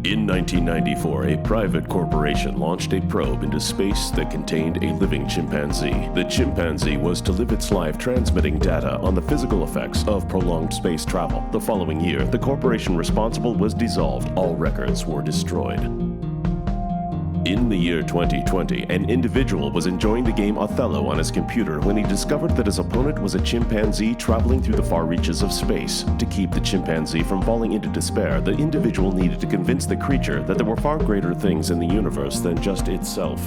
In 1994, a private corporation launched a probe into space that contained a living chimpanzee. The chimpanzee was to live its life transmitting data on the physical effects of prolonged space travel. The following year, the corporation responsible was dissolved. All records were destroyed. In the year 2020, an individual was enjoying the game Othello on his computer when he discovered that his opponent was a chimpanzee traveling through the far reaches of space. To keep the chimpanzee from falling into despair, the individual needed to convince the creature that there were far greater things in the universe than just itself.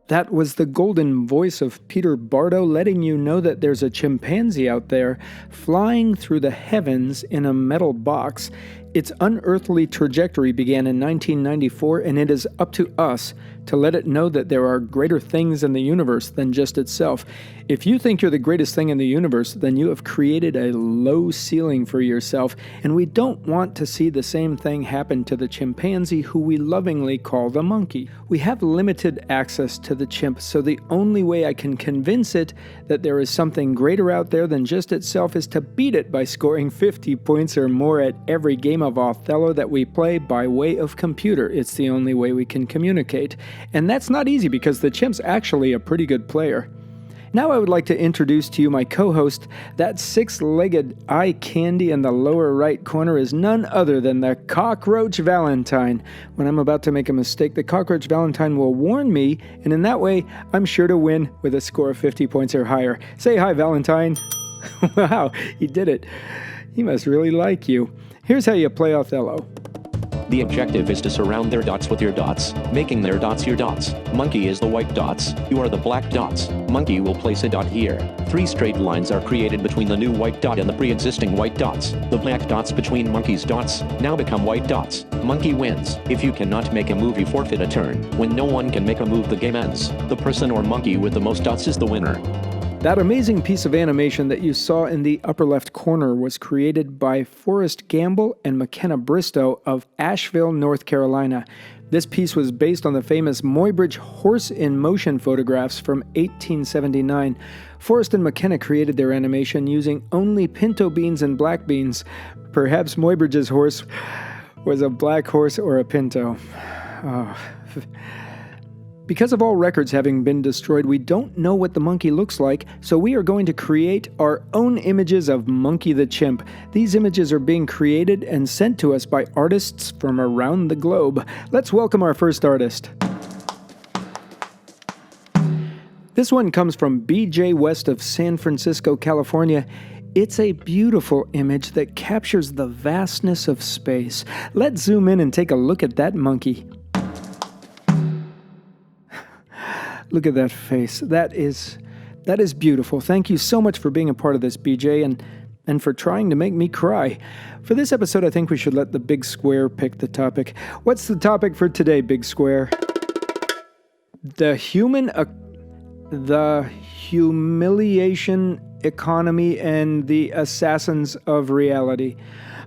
That was the golden voice of Peter Bardo letting you know that there's a chimpanzee out there flying through the heavens in a metal box. Its unearthly trajectory began in 1994, and it is up to us to let it know that there are greater things in the universe than just itself. If you think you're the greatest thing in the universe, then you have created a low ceiling for yourself, and we don't want to see the same thing happen to the chimpanzee, who we lovingly call the monkey. We have limited access to the chimp, so the only way I can convince it that there is something greater out there than just itself is to beat it by scoring 50 points or more at every game of Othello that we play by way of computer. It's the only way we can communicate. And that's not easy because the chimp's actually a pretty good player. Now I would like to introduce to you my co-host. That six-legged eye candy in the lower right corner is none other than the Cockroach Valentine. When I'm about to make a mistake, the Cockroach Valentine will warn me, and in that way, I'm sure to win with a score of 50 points or higher. Say hi, Valentine. Wow, he did it. He must really like you. Here's how you play Othello. The objective is to surround their dots with your dots, making their dots your dots. Monkey is the white dots. You are the black dots. Monkey will place a dot here. 3 straight lines are created between the new white dot and the pre-existing white dots. The black dots between Monkey's dots now become white dots. Monkey wins. If you cannot make a move, you forfeit a turn. When no one can make a move, the game ends. The person or monkey with the most dots is the winner. That amazing piece of animation that you saw in the upper left corner was created by Forrest Gamble and McKenna Bristow of Asheville, North Carolina. This piece was based on the famous Muybridge horse-in-motion photographs from 1879. Forrest and McKenna created their animation using only pinto beans and black beans. Perhaps Muybridge's horse was a black horse or a pinto. Oh. Because of all records having been destroyed, we don't know what the monkey looks like, so we are going to create our own images of Monkey the Chimp. These images are being created and sent to us by artists from around the globe. Let's welcome our first artist. This one comes from BJ West of San Francisco, California. It's a beautiful image that captures the vastness of space. Let's zoom in and take a look at that monkey. Look at that face. That is beautiful. Thank you so much for being a part of this, BJ, and for trying to make me cry. For this episode, I think we should let the Big Square pick the topic. What's the topic for today, Big Square? The humiliation economy and the assassins of reality.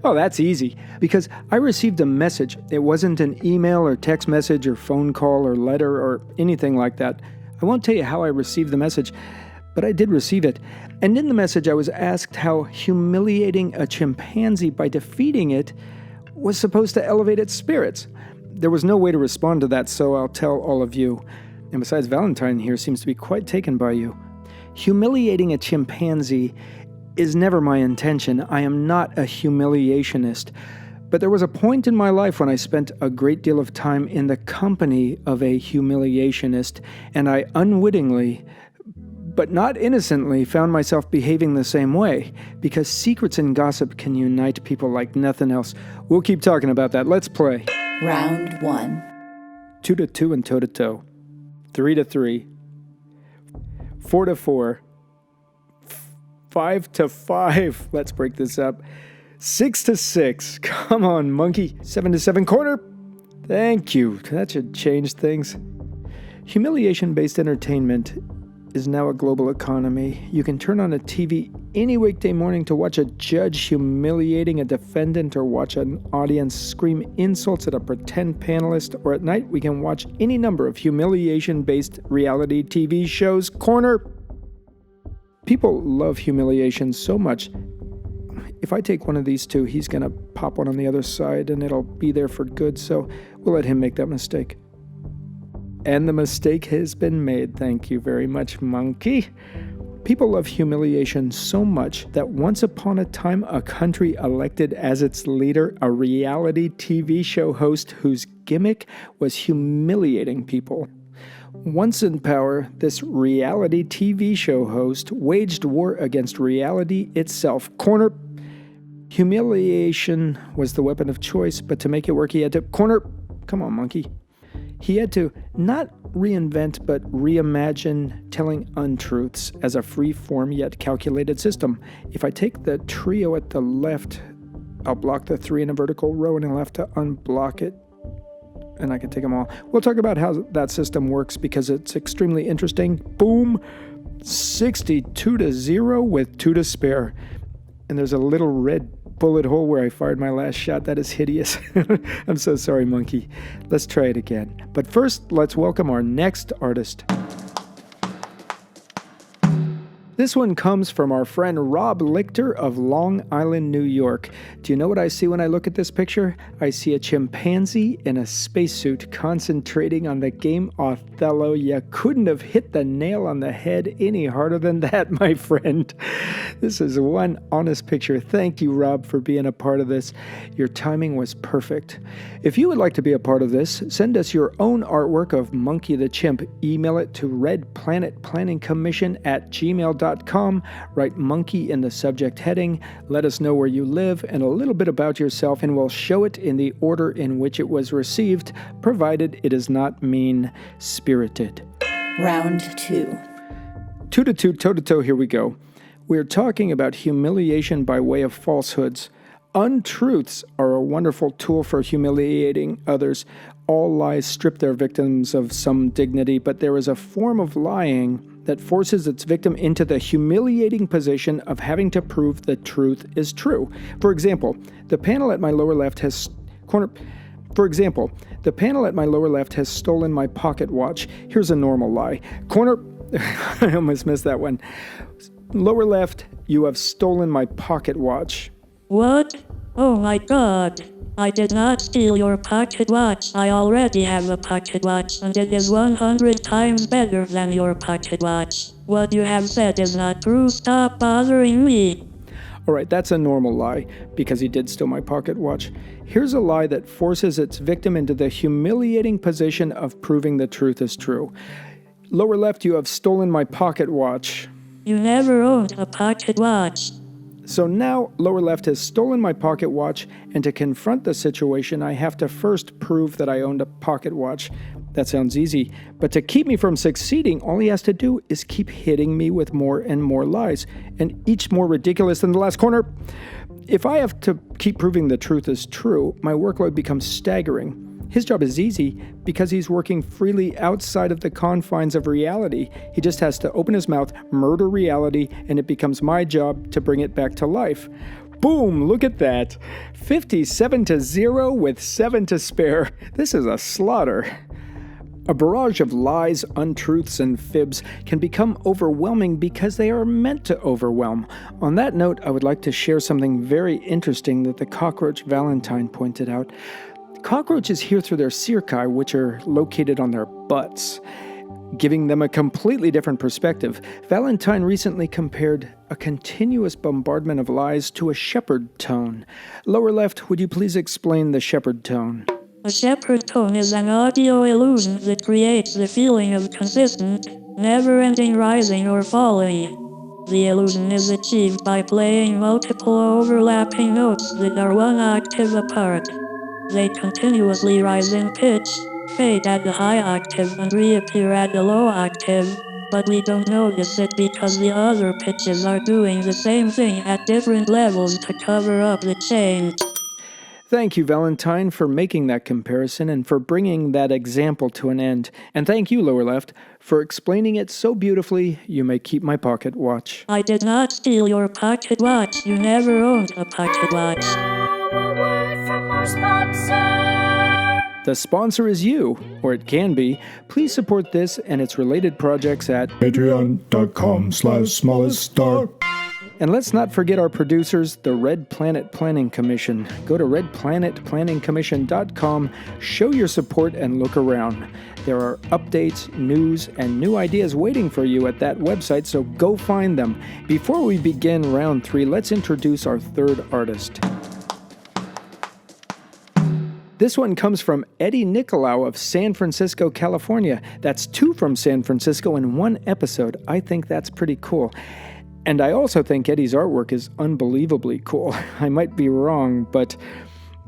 Oh, that's easy, because I received a message. It wasn't an email or text message or phone call or letter or anything like that. I won't tell you how I received the message, but I did receive it. And in the message, I was asked how humiliating a chimpanzee by defeating it was supposed to elevate its spirits. There was no way to respond to that, so I'll tell all of you. And besides, Valentine here seems to be quite taken by you. Humiliating a chimpanzee is never my intention. I am not a humiliationist. But there was a point in my life when I spent a great deal of time in the company of a humiliationist, and I unwittingly, but not innocently, found myself behaving the same way, because secrets and gossip can unite people like nothing else. We'll keep talking about that. Let's play. Round 1. 2-2 and toe-to-toe. 3-3. 4-4. 5-5. Let's break this up. 6-6. Come on, monkey. 7-7 corner. Thank you. That should change things. Humiliation-based entertainment is now a global economy. You can turn on a TV any weekday morning to watch a judge humiliating a defendant or watch an audience scream insults at a pretend panelist, or at night we can watch any number of humiliation-based reality TV shows. Corner. People love humiliation so much, if I take one of these two, he's going to pop one on the other side and it'll be there for good, so we'll let him make that mistake. And the mistake has been made. Thank you very much, Monkey. People love humiliation so much that once upon a time a country elected as its leader a reality TV show host whose gimmick was humiliating people. Once in power, this reality TV show host waged war against reality itself. Corner. Humiliation was the weapon of choice, but to make it work, he had to corner. Come on, Monkey. He had to not reinvent, but reimagine telling untruths as a free-form yet calculated system. If I take the trio at the left, I'll block the 3 in a vertical row, and I'll have to unblock it, and I can take them all. We'll talk about how that system works because it's extremely interesting. Boom! 62-0 with 2 to spare. And there's a little red bullet hole where I fired my last shot. That is hideous. I'm so sorry, Monkey. Let's try it again. But first, let's welcome our next artist. This one comes from our friend Rob Lichter of Long Island, New York. Do you know what I see when I look at this picture? I see a chimpanzee in a spacesuit concentrating on the game Othello. You couldn't have hit the nail on the head any harder than that, my friend. This is one honest picture. Thank you, Rob, for being a part of this. Your timing was perfect. If you would like to be a part of this, send us your own artwork of Monkey the Chimp. Email it to redplanetplanningcommission@gmail.com. Write Monkey in the subject heading. Let us know where you live and a little bit about yourself, and we'll show it in the order in which it was received, provided it is not mean-spirited. Round 2. 2-2, toe-to-toe, here we go. We're talking about humiliation by way of falsehoods. Untruths are a wonderful tool for humiliating others. All lies strip their victims of some dignity, but there is a form of lying that forces its victim into the humiliating position of having to prove the truth is true. For example, the panel at my lower left has stolen my pocket watch. Here's a normal lie. I almost missed that one. Lower left, you have stolen my pocket watch. What? Oh my God. I did not steal your pocket watch. I already have a pocket watch, and it is 100 times better than your pocket watch. What you have said is not true. Stop bothering me. Alright, that's a normal lie, because he did steal my pocket watch. Here's a lie that forces its victim into the humiliating position of proving the truth is true. Lower left, you have stolen my pocket watch. You never owned a pocket watch. So now, lower left has stolen my pocket watch, and to confront the situation, I have to first prove that I owned a pocket watch. That sounds easy, but to keep me from succeeding, all he has to do is keep hitting me with more and more lies, and each more ridiculous than the last corner. If I have to keep proving the truth is true, my workload becomes staggering. His job is easy because he's working freely outside of the confines of reality. He just has to open his mouth, murder reality, and it becomes my job to bring it back to life. Boom, look at that. 57-0 with 7 to spare. This is a slaughter. A barrage of lies, untruths, and fibs can become overwhelming because they are meant to overwhelm. On that note, I would like to share something very interesting that the cockroach Valentine pointed out. Cockroaches hear through their cerci, which are located on their butts, giving them a completely different perspective. Valentine recently compared a continuous bombardment of lies to a shepherd tone. Lower left, would you please explain the shepherd tone? A shepherd tone is an audio illusion that creates the feeling of consistent, never-ending rising or falling. The illusion is achieved by playing multiple overlapping notes that are one octave apart. They continuously rise in pitch, fade at the high octave, and reappear at the low octave, but we don't notice it because the other pitches are doing the same thing at different levels to cover up the change. Thank you, Valentine, for making that comparison and for bringing that example to an end. And thank you, lower left, for explaining it so beautifully. You may keep my pocket watch. I did not steal your pocket watch. You never owned a pocket watch. The sponsor is you, or it can be. Please support this and its related projects at patreon.com/smalleststar. And let's not forget our producers, the Red Planet Planning Commission. Go to redplanetplanningcommission.com, show your support, and look around. There are updates, news, and new ideas waiting for you at that website, so go find them. Before we begin round 3, let's introduce our third artist. This one comes from Eddie Nicolau of San Francisco, California. That's 2 from San Francisco in 1 episode. I think that's pretty cool. And I also think Eddie's artwork is unbelievably cool. I might be wrong, but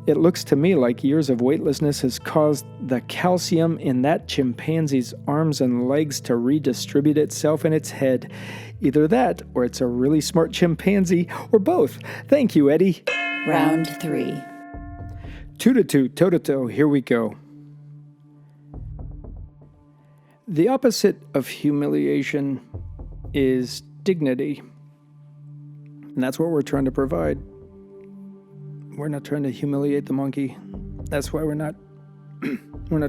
it looks to me like years of weightlessness has caused the calcium in that chimpanzee's arms and legs to redistribute itself in its head. Either that, or it's a really smart chimpanzee, or both. Thank you, Eddie. Round 3. 2-2, toe-to-toe, here we go. The opposite of humiliation is dignity. And that's what we're trying to provide. We're not trying to humiliate the monkey. That's why we're not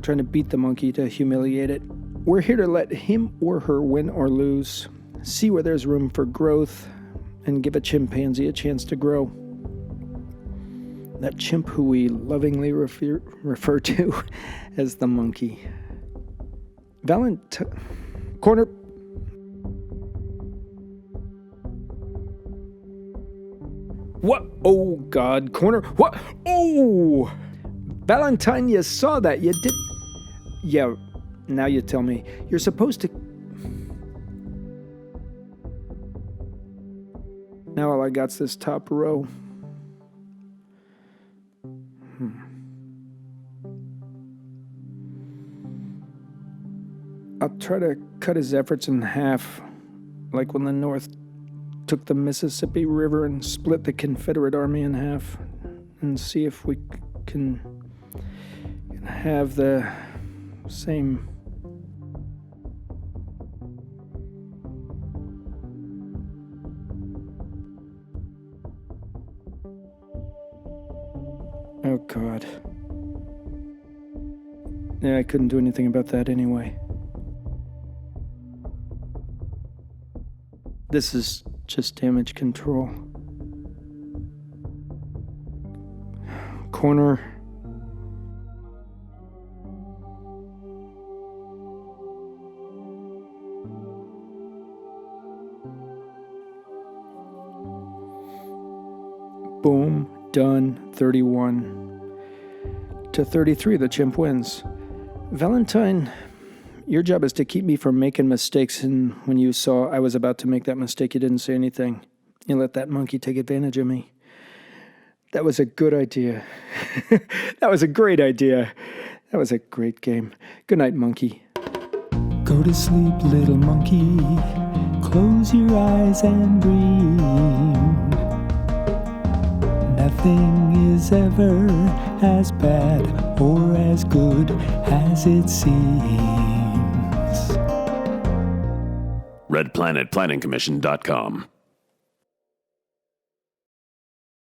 trying to beat the monkey to humiliate it. We're here to let him or her win or lose, see where there's room for growth, and give a chimpanzee a chance to grow. That chimp who we lovingly refer to as the monkey. Corner. What? Oh, God. Corner. What? Oh! Valentine, you saw that. You did. Yeah, now you tell me. You're supposed to. Now all I got's this top row. I'll try to cut his efforts in half, like when the North took the Mississippi River and split the Confederate Army in half, and see if we can have the same. Oh, God. Yeah, I couldn't do anything about that anyway. This is just damage control. Corner. Boom. Done. 31-33. The chimp wins. Valentine, your job is to keep me from making mistakes, and when you saw I was about to make that mistake, you didn't say anything. You let that monkey take advantage of me. That was a good idea. That was a great idea. That was a great game. Good night, monkey. Go to sleep, little monkey. Close your eyes and dream. Nothing is ever as bad or as good as it seems. redplanetplanningcommission.com